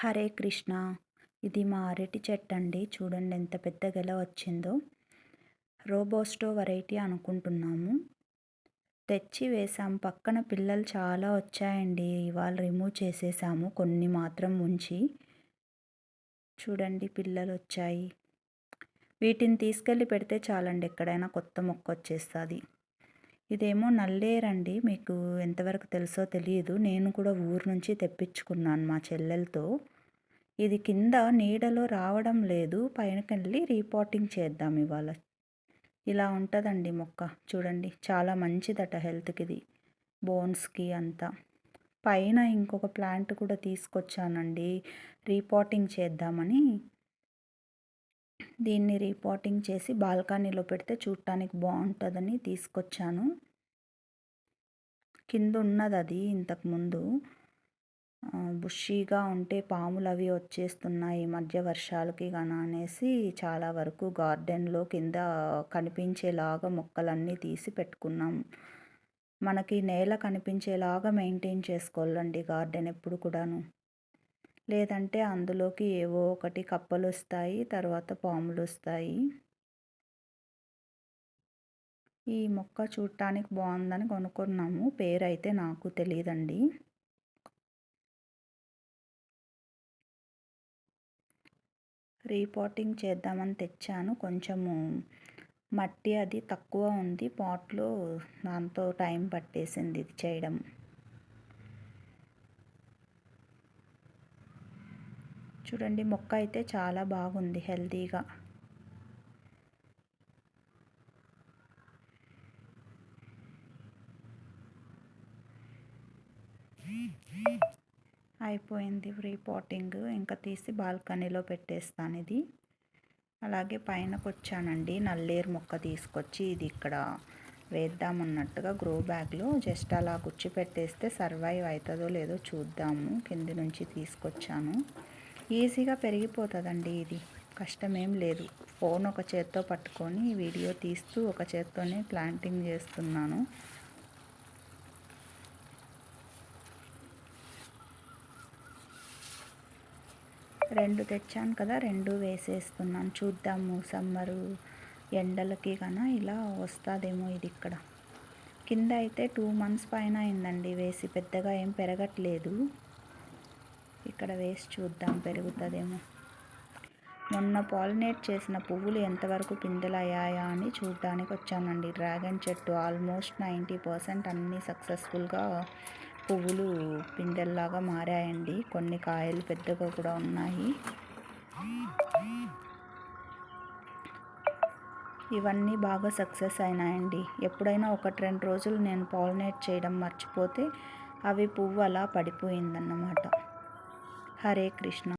హరే కృష్ణ. ఇది మా అరటి చెట్టు అండి. చూడండి ఎంత పెద్ద గెల వచ్చిందో. రోబోస్టో వెరైటీ అనుకుంటున్నాము. తెచ్చి వేసాం. పక్కన పిల్లలు చాలా వచ్చాయండి. ఇవాళ రిమూవ్ చేసేసాము, కొన్ని మాత్రం ఉంచి. చూడండి పిల్లలు వచ్చాయి. వీటిని తీసుకెళ్ళి పెడితే చాలండి, ఎక్కడైనా కొత్త మొక్క వచ్చేస్తుంది. ఇదేమో నల్లేరండి. మీకు ఎంతవరకు తెలుసో తెలియదు. నేను కూడా ఊరు నుంచి తెప్పించుకున్నాను మా చెల్లెలతో. ఇది కింద నీడలో రావడం లేదు. పైనకెళ్ళి రీపాటింగ్ చేద్దాం ఇవాళ. ఇలా ఉంటుందండి మొక్క. చూడండి చాలా మంచిదట హెల్త్కి ఇది, బోన్స్కి అంతా. పైన ఇంకొక ప్లాంట్ కూడా తీసుకొచ్చానండి రీపాటింగ్ చేద్దామని. దీన్ని రీపాటింగ్ చేసి బాల్కనీలో పెడితే చూడటానికి బాగుంటుందని తీసుకొచ్చాను. కింద ఉన్నది అది ఇంతకుముందు. బుషీగా ఉంటే పాములు అవి వచ్చేస్తున్నాయి ఈ మధ్య వర్షాలకి గన అనేసి చాలా వరకు గార్డెన్లో కింద కనిపించేలాగా మొక్కలన్నీ తీసి పెట్టుకున్నాం. మనకి నేల కనిపించేలాగా మెయింటైన్ చేసుకోవాలండి గార్డెన్ ఎప్పుడు కూడాను. లేదంటే అందులోకి ఏవో ఒకటి కప్పలు వస్తాయి, తర్వాత పాములు వస్తాయి. ఈ మొక్క చూడటానికి బాగుందని కొనుక్కున్నాము. పేరైతే నాకు తెలియదండి. రీపాటింగ్ చేద్దామని తెచ్చాను. కొంచెము మట్టి అది తక్కువ ఉంది పాట్లో, దాంతో టైం పట్టేసింది ఇది చేయడం. చూడండి మొక్క అయితే చాలా బాగుంది, హెల్తీగా. అయిపోయింది రీపాటింగ్. ఇంకా తీసి బాల్కనీలో పెట్టేస్తాను ఇది. అలాగే పైనకు వచ్చానండి, నల్లేరు మొక్క తీసుకొచ్చి ఇది ఇక్కడ వేద్దామన్నట్టుగా గ్రో బ్యాగ్లో జస్ట్ అలా గుచ్చి పెట్టేస్తే సర్వైవ్ అవుతుందో లేదో చూద్దాము. కింది నుంచి తీసుకొచ్చాను. ఈజీగా పెరిగిపోతుందండి ఇది, కష్టమేం లేదు. ఫోన్ ఒక చేత్తో పట్టుకొని వీడియో తీస్తూ ఒక చేత్తోనే ప్లాంటింగ్ చేస్తున్నాను. రెండు తెచ్చాను కదా, రెండు వేసేస్తున్నాను. చూద్దాము సమ్మరు ఎండలకి కన్నా ఇలా వస్తుందేమో ఇది. ఇక్కడ కింద అయితే 2 months పైన అయిందండి వేసి, పెద్దగా ఏం పెరగట్లేదు. ఇక్కడ వేసి చూద్దాం పెరుగుతుందేమో. మొన్న పాలినేట్ చేసిన పువ్వులు ఎంతవరకు పిందెలయ్యాయా అని చూడడానికి వచ్చానండి. డ్రాగన్ చెట్టు ఆల్మోస్ట్ 90% అన్నీ సక్సెస్ఫుల్గా పువ్వులు పిందెల్లాగా మారాయండి. కొన్ని కాయలు పెద్దగా కూడా ఉన్నాయి. ఇవన్నీ బాగా సక్సెస్ అయినాయండి. ఎప్పుడైనా 1-2 రోజులు నేను పాలినేట్ చేయడం మర్చిపోతే అవి పువ్వు అలా పడిపోయిందన్నమాట. హరే కృష్ణ.